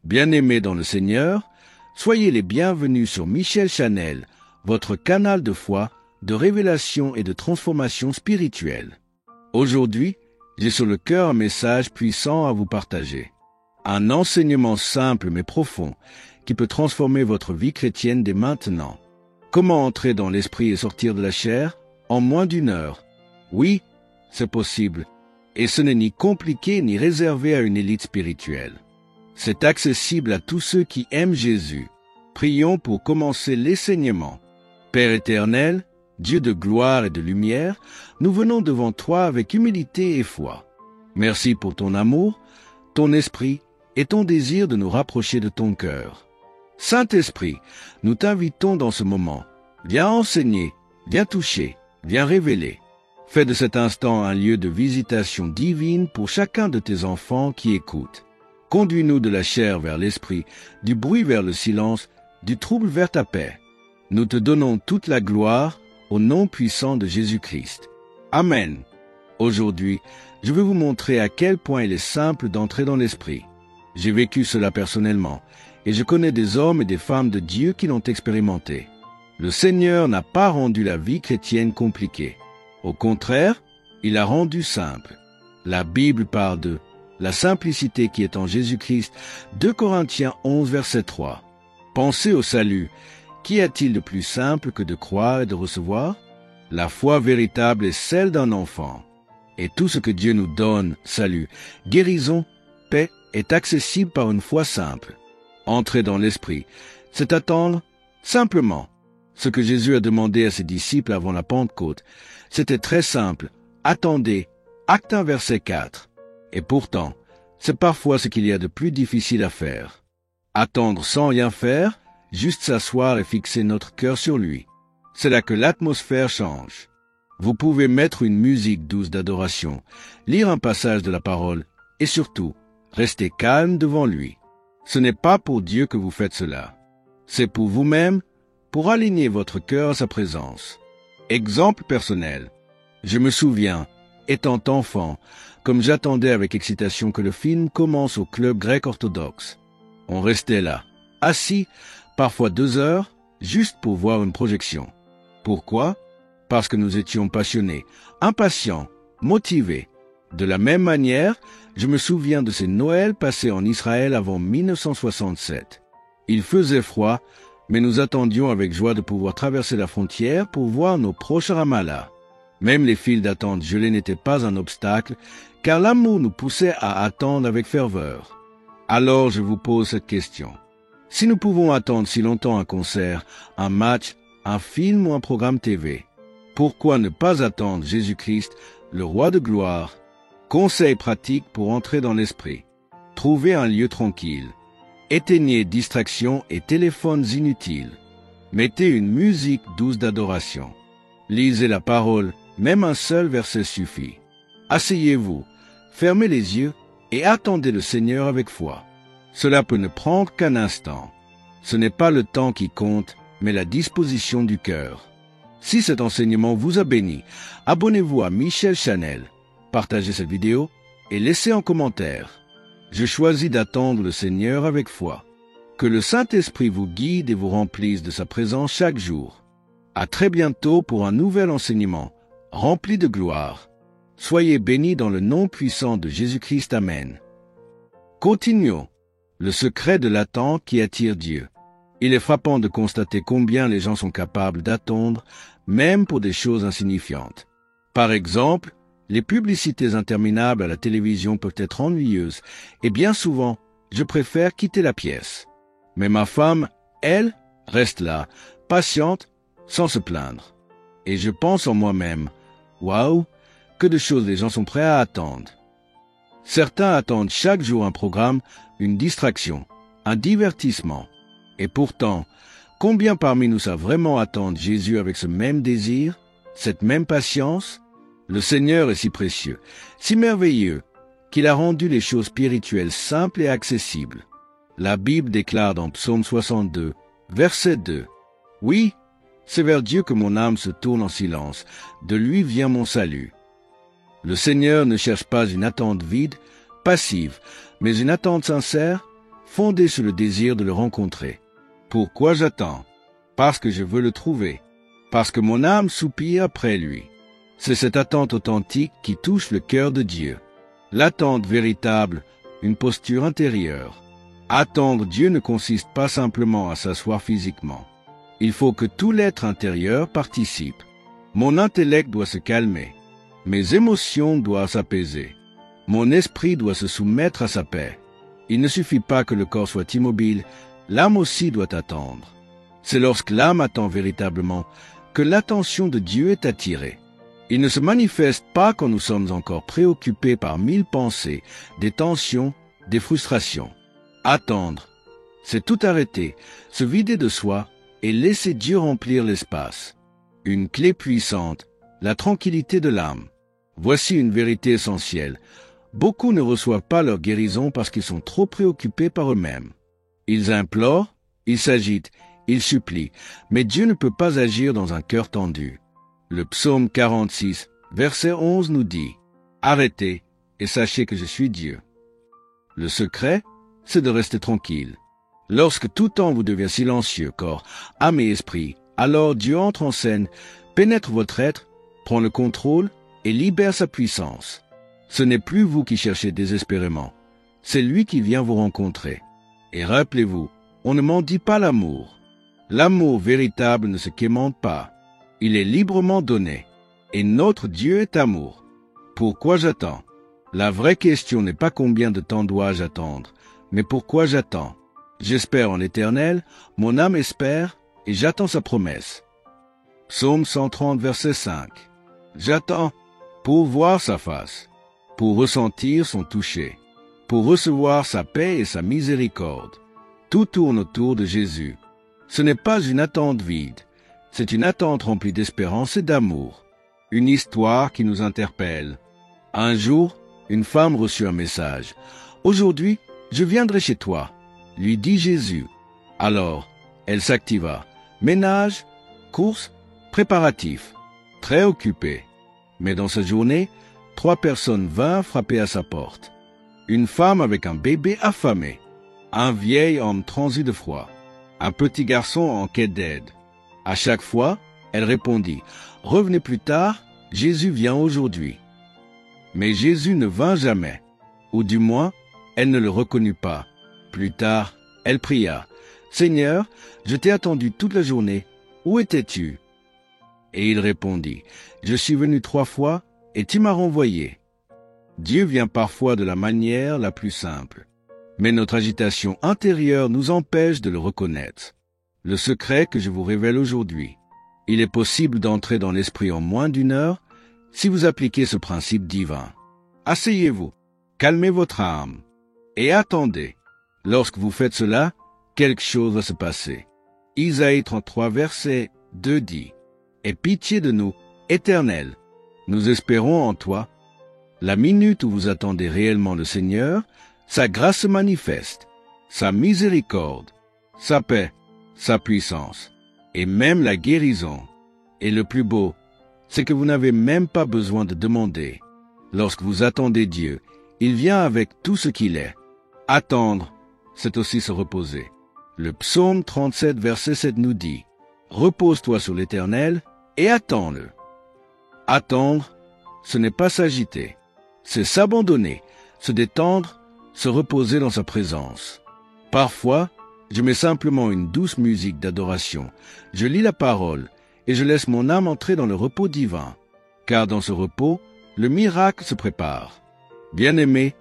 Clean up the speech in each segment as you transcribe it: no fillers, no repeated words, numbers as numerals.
Bien-aimés dans le Seigneur, soyez les bienvenus sur Michel Chanel, votre canal de foi, de révélation et de transformation spirituelle. Aujourd'hui, j'ai sur le cœur un message puissant à vous partager. Un enseignement simple mais profond qui peut transformer votre vie chrétienne dès maintenant. Comment entrer dans l'esprit et sortir de la chair en moins d'1 heure? Oui, c'est possible. Et ce n'est ni compliqué ni réservé à une élite spirituelle. C'est accessible à tous ceux qui aiment Jésus. Prions pour commencer l'enseignement. Père éternel, Dieu de gloire et de lumière, nous venons devant toi avec humilité et foi. Merci pour ton amour, ton esprit et ton désir de nous rapprocher de ton cœur. Saint-Esprit, nous t'invitons dans ce moment. Viens enseigner, viens toucher, viens révéler. Fais de cet instant un lieu de visitation divine pour chacun de tes enfants qui écoutent. Conduis-nous de la chair vers l'esprit, du bruit vers le silence, du trouble vers ta paix. Nous te donnons toute la gloire au nom puissant de Jésus-Christ. Amen. Aujourd'hui, je veux vous montrer à quel point il est simple d'entrer dans l'esprit. J'ai vécu cela personnellement, et je connais des hommes et des femmes de Dieu qui l'ont expérimenté. Le Seigneur n'a pas rendu la vie chrétienne compliquée. Au contraire, il l'a rendue simple. La Bible parle de la simplicité qui est en Jésus-Christ, 2 Corinthiens 11, verset 3. Pensez au salut. Qu'y a-t-il de plus simple que de croire et de recevoir? La foi véritable est celle d'un enfant. Et tout ce que Dieu nous donne, salut, guérison, paix, est accessible par une foi simple. Entrer dans l'esprit, c'est attendre simplement. Ce que Jésus a demandé à ses disciples avant la Pentecôte, c'était très simple. Attendez. Acte 1, verset 4. Et pourtant, c'est parfois ce qu'il y a de plus difficile à faire. Attendre sans rien faire, juste s'asseoir et fixer notre cœur sur lui. C'est là que l'atmosphère change. Vous pouvez mettre une musique douce d'adoration, lire un passage de la parole et surtout, rester calme devant lui. Ce n'est pas pour Dieu que vous faites cela. C'est pour vous-même, pour aligner votre cœur à sa présence. Exemple personnel. Je me souviens, étant enfant, comme j'attendais avec excitation que le film commence au club grec orthodoxe. On restait là, assis, parfois 2 heures, juste pour voir une projection. Pourquoi? Parce que nous étions passionnés, impatients, motivés. De la même manière, je me souviens de ces Noëls passés en Israël avant 1967. Il faisait froid, mais nous attendions avec joie de pouvoir traverser la frontière pour voir nos proches à Ramallah. Même les files d'attente gelées n'étaient pas un obstacle, car l'amour nous poussait à attendre avec ferveur. Alors je vous pose cette question. Si nous pouvons attendre si longtemps un concert, un match, un film ou un programme TV, pourquoi ne pas attendre Jésus-Christ, le Roi de gloire? Conseils pratiques pour entrer dans l'esprit. Trouvez un lieu tranquille. Éteignez distractions et téléphones inutiles. Mettez une musique douce d'adoration. Lisez la parole, même un seul verset suffit. Asseyez-vous, fermez les yeux et attendez le Seigneur avec foi. Cela peut ne prendre qu'un instant. Ce n'est pas le temps qui compte, mais la disposition du cœur. Si cet enseignement vous a béni, abonnez-vous à Michel Chanel, partagez cette vidéo et laissez un commentaire. Je choisis d'attendre le Seigneur avec foi. Que le Saint-Esprit vous guide et vous remplisse de sa présence chaque jour. À très bientôt pour un nouvel enseignement, rempli de gloire. Soyez bénis dans le nom puissant de Jésus-Christ. Amen. Continuons. Le secret de l'attente qui attire Dieu. Il est frappant de constater combien les gens sont capables d'attendre, même pour des choses insignifiantes. Par exemple, les publicités interminables à la télévision peuvent être ennuyeuses, et bien souvent, je préfère quitter la pièce. Mais ma femme, elle, reste là, patiente, sans se plaindre. Et je pense en moi-même, waouh, que de choses les gens sont prêts à attendre. Certains attendent chaque jour un programme, une distraction, un divertissement. Et pourtant, combien parmi nous savent vraiment attendre Jésus avec ce même désir, cette même patience? Le Seigneur est si précieux, si merveilleux, qu'il a rendu les choses spirituelles simples et accessibles. La Bible déclare dans Psaume 62, verset 2, « Oui, c'est vers Dieu que mon âme se tourne en silence, de lui vient mon salut. » Le Seigneur ne cherche pas une attente vide, passive, mais une attente sincère, fondée sur le désir de le rencontrer. Pourquoi j'attends? Parce que je veux le trouver. Parce que mon âme soupire après lui. C'est cette attente authentique qui touche le cœur de Dieu. L'attente véritable, une posture intérieure. Attendre Dieu ne consiste pas simplement à s'asseoir physiquement. Il faut que tout l'être intérieur participe. Mon intellect doit se calmer. Mes émotions doivent s'apaiser. Mon esprit doit se soumettre à sa paix. Il ne suffit pas que le corps soit immobile, l'âme aussi doit attendre. C'est lorsque l'âme attend véritablement que l'attention de Dieu est attirée. Il ne se manifeste pas quand nous sommes encore préoccupés par 1000 pensées, des tensions, des frustrations. Attendre, c'est tout arrêter, se vider de soi et laisser Dieu remplir l'espace. Une clé puissante, la tranquillité de l'âme. Voici une vérité essentielle. Beaucoup ne reçoivent pas leur guérison parce qu'ils sont trop préoccupés par eux-mêmes. Ils implorent, ils s'agitent, ils supplient, mais Dieu ne peut pas agir dans un cœur tendu. Le psaume 46, verset 11 nous dit « Arrêtez et sachez que je suis Dieu ». Le secret, c'est de rester tranquille. Lorsque tout temps vous devient silencieux, corps, âme et esprit, alors Dieu entre en scène, pénètre votre être, prend le contrôle et libère sa puissance. Ce n'est plus vous qui cherchez désespérément, c'est lui qui vient vous rencontrer. Et rappelez-vous, on ne mendie pas l'amour. L'amour véritable ne se quémande pas. Il est librement donné. Et notre Dieu est amour. Pourquoi j'attends? La vraie question n'est pas combien de temps dois-je attendre, mais pourquoi j'attends? J'espère en l'Éternel, mon âme espère, et j'attends sa promesse. Psaume 130, verset 5. J'attends pour voir sa face, pour ressentir son toucher, pour recevoir sa paix et sa miséricorde. Tout tourne autour de Jésus. Ce n'est pas une attente vide, c'est une attente remplie d'espérance et d'amour. Une histoire qui nous interpelle. Un jour, une femme reçut un message. « Aujourd'hui, je viendrai chez toi », lui dit Jésus. Alors, elle s'activa. Ménage, courses, préparatifs. Très occupée. Mais dans cette journée, 3 personnes vinrent frapper à sa porte. Une femme avec un bébé affamé. Un vieil homme transi de froid. Un petit garçon en quête d'aide. À chaque fois, elle répondit « Revenez plus tard, Jésus vient aujourd'hui ». Mais Jésus ne vint jamais, ou du moins, elle ne le reconnut pas. Plus tard, elle pria « Seigneur, je t'ai attendu toute la journée, où étais-tu » Et il répondit « Je suis venu 3 fois, et tu m'as renvoyé ». Dieu vient parfois de la manière la plus simple, mais notre agitation intérieure nous empêche de le reconnaître. Le secret que je vous révèle aujourd'hui. Il est possible d'entrer dans l'esprit en moins d'1 heure si vous appliquez ce principe divin. Asseyez-vous, calmez votre âme et attendez. Lorsque vous faites cela, quelque chose va se passer. Isaïe 33, verset 2 dit « Aie pitié de nous, Éternel, nous espérons en toi. » La minute où vous attendez réellement le Seigneur, sa grâce se manifeste, sa miséricorde, sa paix, sa puissance, et même la guérison. Et le plus beau, c'est que vous n'avez même pas besoin de demander. Lorsque vous attendez Dieu, il vient avec tout ce qu'il est. Attendre, c'est aussi se reposer. Le psaume 37, verset 7 nous dit « Repose-toi sur l'Éternel et attends-le ». Attendre, ce n'est pas s'agiter, c'est s'abandonner, se détendre, se reposer dans sa présence. Parfois, je mets simplement une douce musique d'adoration, je lis la parole et je laisse mon âme entrer dans le repos divin, car dans ce repos, le miracle se prépare. Bien-aimé,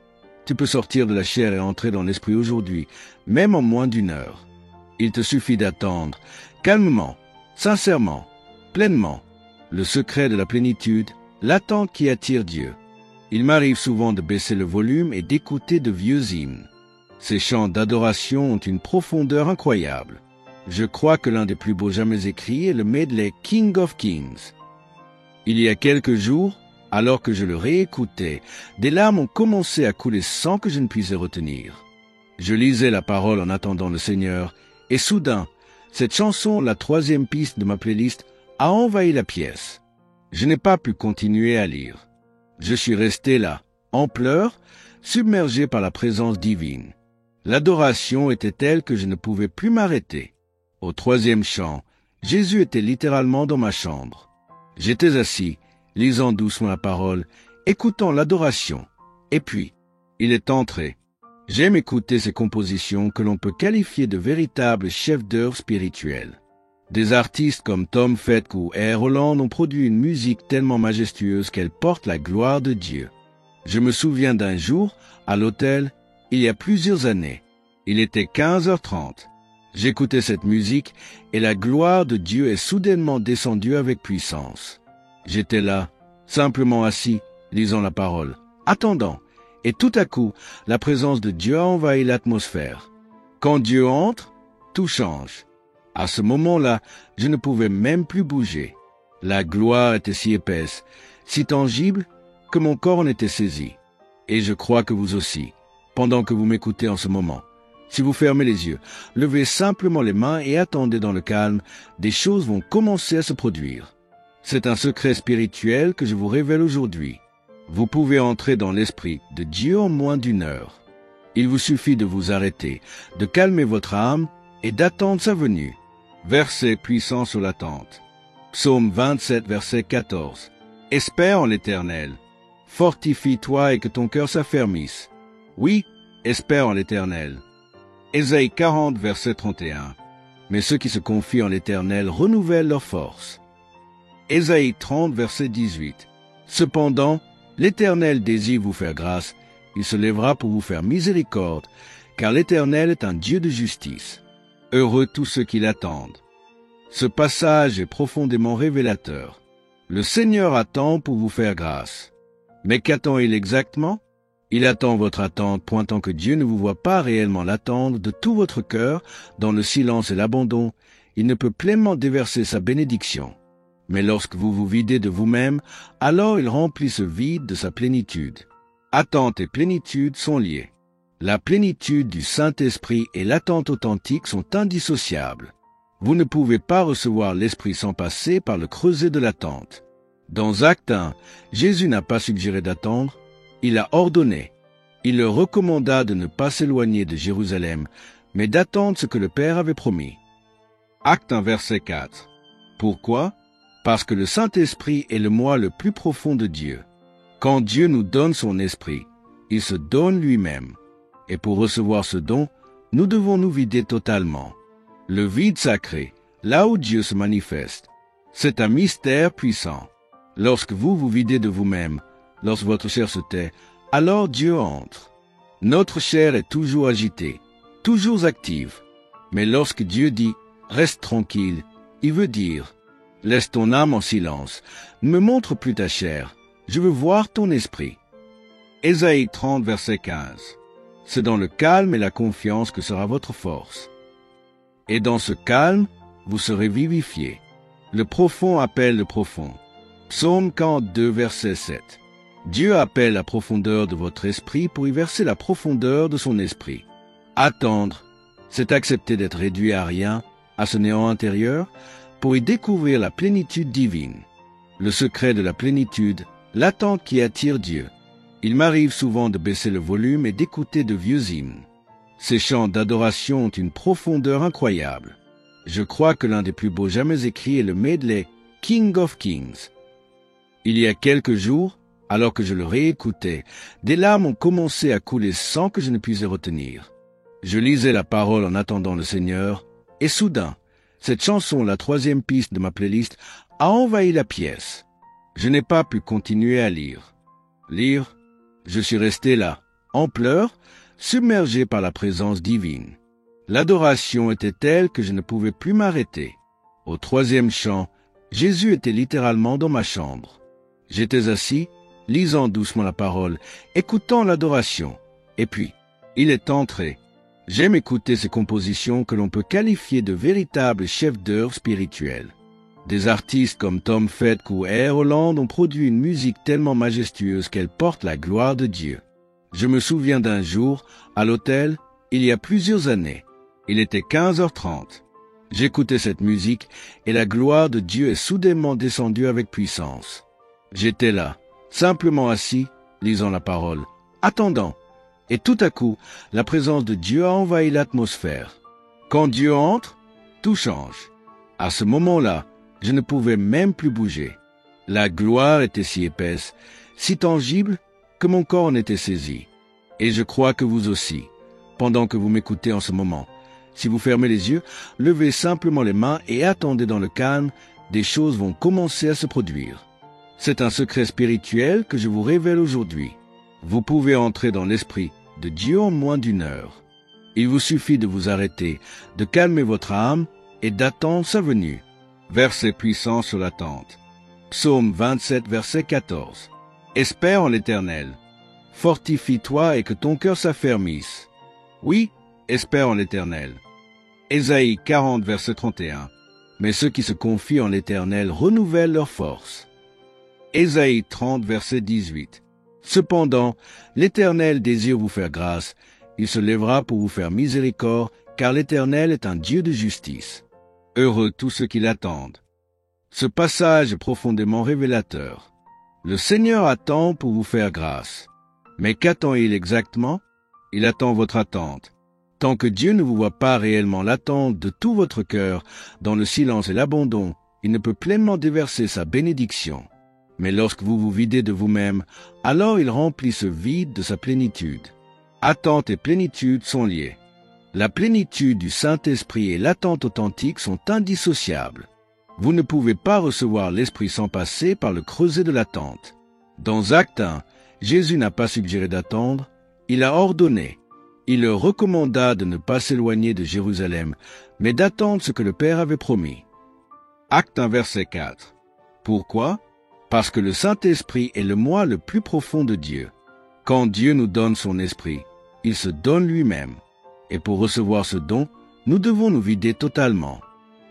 tu peux sortir de la chair et entrer dans l'esprit aujourd'hui, même en moins d'1 heure. Il te suffit d'attendre, calmement, sincèrement, pleinement. Le secret de la plénitude, l'attente qui attire Dieu. Il m'arrive souvent de baisser le volume et d'écouter de vieux hymnes. Ces chants d'adoration ont une profondeur incroyable. Je crois que l'un des plus beaux jamais écrits est le medley King of Kings. Il y a quelques jours, alors que je le réécoutais, des larmes ont commencé à couler sans que je ne puisse les retenir. Je lisais la parole en attendant le Seigneur, et soudain, cette chanson, la 3e piste de ma playlist, a envahi la pièce. Je n'ai pas pu continuer à lire. Je suis resté là, en pleurs, submergé par la présence divine. L'adoration était telle que je ne pouvais plus m'arrêter. Au troisième chant, Jésus était littéralement dans ma chambre. J'étais assis, lisant doucement la parole, écoutant l'adoration. Et puis, il est entré. J'aime écouter ces compositions que l'on peut qualifier de véritables chefs-d'œuvre spirituels. Des artistes comme Tom Petty ou R. Holland ont produit une musique tellement majestueuse qu'elle porte la gloire de Dieu. Je me souviens d'un jour, à l'hôtel, il y a plusieurs années. Il était 15h30. J'écoutais cette musique et la gloire de Dieu est soudainement descendue avec puissance. J'étais là, simplement assis, lisant la parole, attendant, et tout à coup, la présence de Dieu a envahi l'atmosphère. Quand Dieu entre, tout change. À ce moment-là, je ne pouvais même plus bouger. La gloire était si épaisse, si tangible, que mon corps en était saisi. Et je crois que vous aussi, pendant que vous m'écoutez en ce moment. Si vous fermez les yeux, levez simplement les mains et attendez dans le calme, des choses vont commencer à se produire. C'est un secret spirituel que je vous révèle aujourd'hui. Vous pouvez entrer dans l'esprit de Dieu en moins d'1 heure. Il vous suffit de vous arrêter, de calmer votre âme et d'attendre sa venue. Verset puissant sur l'attente. Psaume 27, verset 14. Espère en l'Éternel. Fortifie-toi et que ton cœur s'affermisse. Oui, espère en l'Éternel. Ésaïe 40, verset 31. Mais ceux qui se confient en l'Éternel renouvellent leur force. Ésaïe 30, verset 18. Cependant, l'Éternel désire vous faire grâce, il se lèvera pour vous faire miséricorde, car l'Éternel est un Dieu de justice. Heureux tous ceux qui l'attendent. Ce passage est profondément révélateur. Le Seigneur attend pour vous faire grâce. Mais qu'attend-il exactement? Il attend votre attente, pointant que Dieu ne vous voit pas réellement l'attendre de tout votre cœur, dans le silence et l'abandon. Il ne peut pleinement déverser sa bénédiction. Mais lorsque vous vous videz de vous-même, alors il remplit ce vide de sa plénitude. Attente et plénitude sont liées. La plénitude du Saint-Esprit et l'attente authentique sont indissociables. Vous ne pouvez pas recevoir l'Esprit sans passer par le creuset de l'attente. Dans Actes 1, Jésus n'a pas suggéré d'attendre, il a ordonné. Il leur recommanda de ne pas s'éloigner de Jérusalem, mais d'attendre ce que le Père avait promis. Acte 1, verset 4. Pourquoi? Parce que le Saint-Esprit est le moi le plus profond de Dieu. Quand Dieu nous donne son Esprit, il se donne lui-même. Et pour recevoir ce don, nous devons nous vider totalement. Le vide sacré, là où Dieu se manifeste, c'est un mystère puissant. Lorsque vous vous videz de vous-même, lorsque votre chair se tait, alors Dieu entre. Notre chair est toujours agitée, toujours active. Mais lorsque Dieu dit « Reste tranquille », il veut dire « Laisse ton âme en silence, ne me montre plus ta chair, je veux voir ton esprit. » Ésaïe 30, verset 15. C'est dans le calme et la confiance que sera votre force. Et dans ce calme, vous serez vivifiés. Le profond appelle le profond. Psaume 42, verset 7. Dieu appelle la profondeur de votre esprit pour y verser la profondeur de son esprit. Attendre, c'est accepter d'être réduit à rien, à ce néant intérieur, pour y découvrir la plénitude divine. Le secret de la plénitude, l'attente qui attire Dieu. Il m'arrive souvent de baisser le volume et d'écouter de vieux hymnes. Ces chants d'adoration ont une profondeur incroyable. Je crois que l'un des plus beaux jamais écrits est le medley King of Kings. Il y a quelques jours, alors que je le réécoutais, des larmes ont commencé à couler sans que je ne puisse les retenir. Je lisais la parole en attendant le Seigneur, et soudain, cette chanson, la 3e piste de ma playlist, a envahi la pièce. Je n'ai pas pu continuer à lire. Je suis resté là, en pleurs, submergé par la présence divine. L'adoration était telle que je ne pouvais plus m'arrêter. Au 3e chant, Jésus était littéralement dans ma chambre. J'étais assis, lisant doucement la parole, écoutant l'adoration. Et puis, il est entré. J'aime écouter ces compositions que l'on peut qualifier de véritables chefs-d'œuvre spirituels. Des artistes comme Tom Petty ou R. Holland ont produit une musique tellement majestueuse qu'elle porte la gloire de Dieu. Je me souviens d'un jour, à l'hôtel, il y a plusieurs années. Il était 15h30. J'écoutais cette musique et la gloire de Dieu est soudainement descendue avec puissance. J'étais là, simplement assis, lisant la parole, attendant, Et tout à coup, la présence de Dieu a envahi l'atmosphère. Quand Dieu entre, tout change. À ce moment-là, je ne pouvais même plus bouger. La gloire était si épaisse, si tangible, que mon corps en était saisi. Et je crois que vous aussi, pendant que vous m'écoutez en ce moment. Si vous fermez les yeux, levez simplement les mains et attendez dans le calme, des choses vont commencer à se produire. C'est un secret spirituel que je vous révèle aujourd'hui. Vous pouvez entrer dans l'esprit de Dieu en moins d'1 heure. Il vous suffit de vous arrêter, de calmer votre âme et d'attendre sa venue. Verset puissant sur l'attente. Psaume 27, verset 14. Espère en l'Éternel. Fortifie-toi et que ton cœur s'affermisse. Oui, espère en l'Éternel. Ésaïe 40, verset 31. Mais ceux qui se confient en l'Éternel renouvellent leur force. Ésaïe 30, verset 18. Cependant, l'Éternel désire vous faire grâce. Il se lèvera pour vous faire miséricorde, car l'Éternel est un Dieu de justice. Heureux tous ceux qui l'attendent. Ce passage est profondément révélateur. Le Seigneur attend pour vous faire grâce. Mais qu'attend-il exactement? Il attend votre attente. Tant que Dieu ne vous voit pas réellement l'attendre de tout votre cœur, dans le silence et l'abandon, il ne peut pleinement déverser sa bénédiction. Mais lorsque vous vous videz de vous-même, alors il remplit ce vide de sa plénitude. Attente et plénitude sont liées. La plénitude du Saint-Esprit et l'attente authentique sont indissociables. Vous ne pouvez pas recevoir l'Esprit sans passer par le creuset de l'attente. Dans Actes 1, Jésus n'a pas suggéré d'attendre, il a ordonné. Il leur recommanda de ne pas s'éloigner de Jérusalem, mais d'attendre ce que le Père avait promis. Acte 1, verset 4. Pourquoi? Parce que le Saint-Esprit est le moi le plus profond de Dieu. Quand Dieu nous donne son Esprit, il se donne lui-même. Et pour recevoir ce don, nous devons nous vider totalement.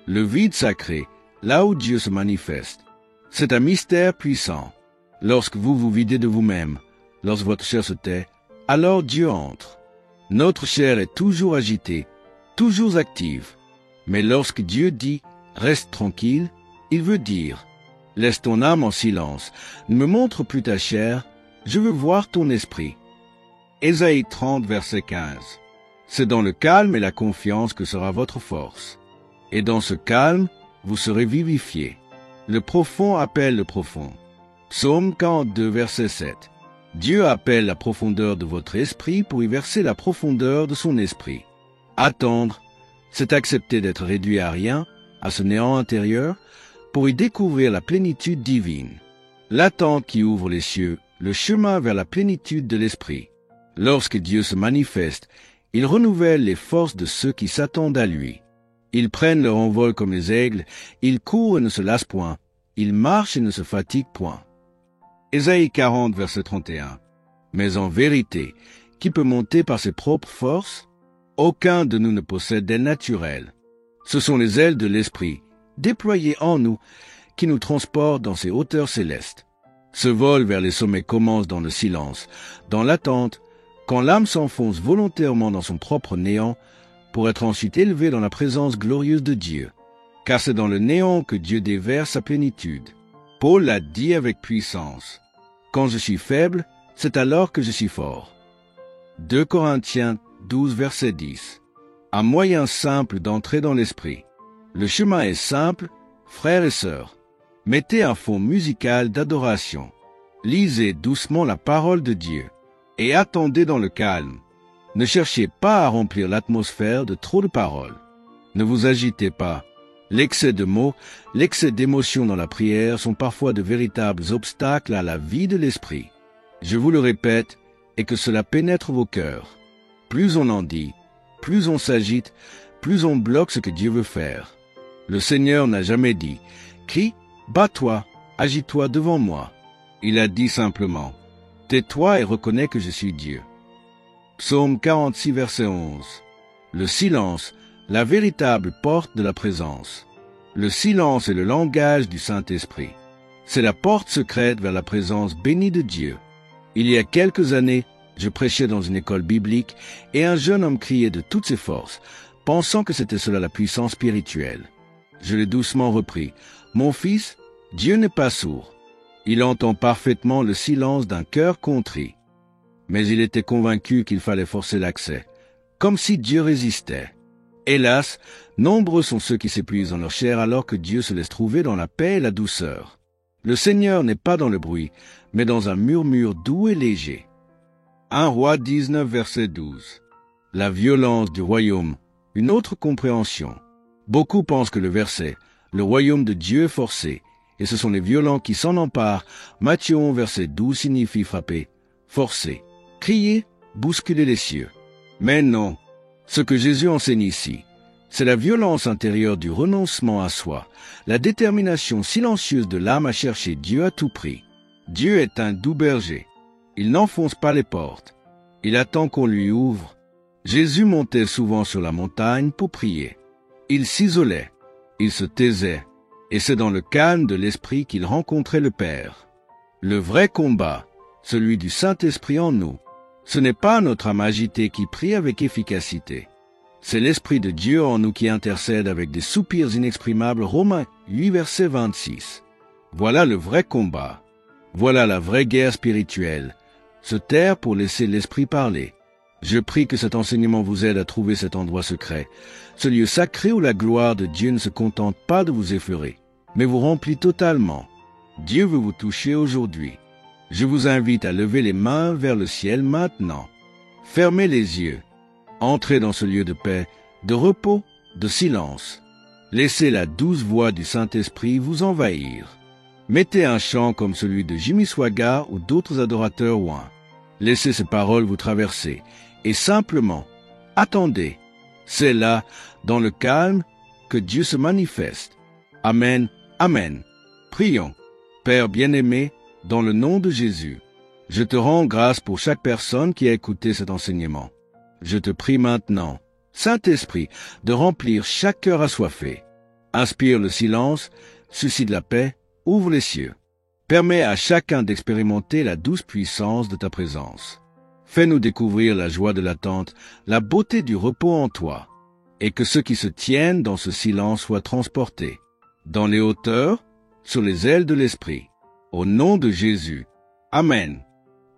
Le vide sacré, là où Dieu se manifeste, c'est un mystère puissant. Lorsque vous vous videz de vous-même, lorsque votre chair se tait, alors Dieu entre. Notre chair est toujours agitée, toujours active. Mais lorsque Dieu dit « reste tranquille », il veut dire « laisse ton âme en silence, ne me montre plus ta chair, je veux voir ton esprit ». Ésaïe 30, verset 15. C'est dans le calme et la confiance que sera votre force. Et dans ce calme, vous serez vivifiés. Le profond appelle le profond. Psaume 42, verset 7. Dieu appelle la profondeur de votre esprit pour y verser la profondeur de son esprit. Attendre, c'est accepter d'être réduit à rien, à ce néant intérieur, pour y découvrir la plénitude divine. L'attente qui ouvre les cieux, le chemin vers la plénitude de l'esprit. Lorsque Dieu se manifeste, il renouvelle les forces de ceux qui s'attendent à lui. Ils prennent leur envol comme les aigles, ils courent et ne se lassent point, ils marchent et ne se fatiguent point. Ésaïe 40, verset 31. Mais en vérité, qui peut monter par ses propres forces? Aucun de nous ne possède d'ailes naturelles. Ce sont les ailes de l'esprit, déployées en nous, qui nous transportent dans ces hauteurs célestes. Ce vol vers les sommets commence dans le silence, dans l'attente, quand l'âme s'enfonce volontairement dans son propre néant, pour être ensuite élevée dans la présence glorieuse de Dieu. Car c'est dans le néant que Dieu déverse sa plénitude. Paul l'a dit avec puissance. Quand je suis faible, c'est alors que je suis fort. 2 Corinthiens 12, verset 10. Un moyen simple d'entrer dans l'esprit. Le chemin est simple, frères et sœurs. Mettez un fond musical d'adoration. Lisez doucement la parole de Dieu. Et attendez dans le calme. Ne cherchez pas à remplir l'atmosphère de trop de paroles. Ne vous agitez pas. L'excès de mots, l'excès d'émotions dans la prière sont parfois de véritables obstacles à la vie de l'esprit. Je vous le répète, et que cela pénètre vos cœurs. Plus on en dit, plus on s'agite, plus on bloque ce que Dieu veut faire. Le Seigneur n'a jamais dit « Crie, bats-toi, agite-toi devant moi ». Il a dit simplement « Tais-toi et reconnais que je suis Dieu ». Psaume 46, verset 11. Le silence, la véritable porte de la présence. Le silence est le langage du Saint-Esprit. C'est la porte secrète vers la présence bénie de Dieu. Il y a quelques années, je prêchais dans une école biblique et un jeune homme criait de toutes ses forces, pensant que c'était cela la puissance spirituelle. Je l'ai doucement repris. « Mon fils, Dieu n'est pas sourd. Il entend parfaitement le silence d'un cœur contrit. » mais il était convaincu qu'il fallait forcer l'accès, comme si Dieu résistait. Hélas, nombreux sont ceux qui s'épuisent dans leur chair alors que Dieu se laisse trouver dans la paix et la douceur. Le Seigneur n'est pas dans le bruit, mais dans un murmure doux et léger. 1 Roi 19, verset 12. La violence du royaume, une autre compréhension. Beaucoup pensent que le verset « Le royaume de Dieu est forcé » et ce sont les violents qui s'en emparent. Matthieu 11, verset 12 signifie frapper, forcer, crier, bousculer les cieux. Mais non, ce que Jésus enseigne ici, c'est la violence intérieure du renoncement à soi, la détermination silencieuse de l'âme à chercher Dieu à tout prix. Dieu est un doux berger. Il n'enfonce pas les portes. Il attend qu'on lui ouvre. Jésus montait souvent sur la montagne pour prier. Il s'isolait, il se taisait, et c'est dans le calme de l'esprit qu'il rencontrait le Père. Le vrai combat, celui du Saint-Esprit en nous, ce n'est pas notre âme agitée qui prie avec efficacité. C'est l'Esprit de Dieu en nous qui intercède avec des soupirs inexprimables. Romains 8, verset 26. Voilà le vrai combat. Voilà la vraie guerre spirituelle. Se taire pour laisser l'Esprit parler. Je prie que cet enseignement vous aide à trouver cet endroit secret, ce lieu sacré où la gloire de Dieu ne se contente pas de vous effleurer, mais vous remplit totalement. Dieu veut vous toucher aujourd'hui. Je vous invite à lever les mains vers le ciel maintenant. Fermez les yeux. Entrez dans ce lieu de paix, de repos, de silence. Laissez la douce voix du Saint-Esprit vous envahir. Mettez un chant comme celui de Jimmy Swaggart ou d'autres adorateurs ouins. Laissez ces paroles vous traverser et simplement attendez. C'est là, dans le calme, que Dieu se manifeste. Amen, amen. Prions. Père bien-aimé, dans le nom de Jésus, je te rends grâce pour chaque personne qui a écouté cet enseignement. Je te prie maintenant, Saint-Esprit, de remplir chaque cœur assoiffé. Inspire le silence, suscite la paix, ouvre les cieux. Permets à chacun d'expérimenter la douce puissance de ta présence. Fais-nous découvrir la joie de l'attente, la beauté du repos en toi, et que ceux qui se tiennent dans ce silence soient transportés, dans les hauteurs, sur les ailes de l'Esprit. Au nom de Jésus. Amen.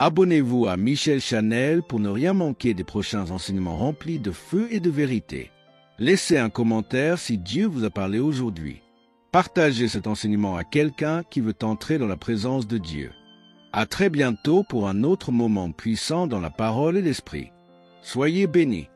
Abonnez-vous à Michel Chanel pour ne rien manquer des prochains enseignements remplis de feu et de vérité. Laissez un commentaire si Dieu vous a parlé aujourd'hui. Partagez cet enseignement à quelqu'un qui veut entrer dans la présence de Dieu. À très bientôt pour un autre moment puissant dans la parole et l'esprit. Soyez bénis.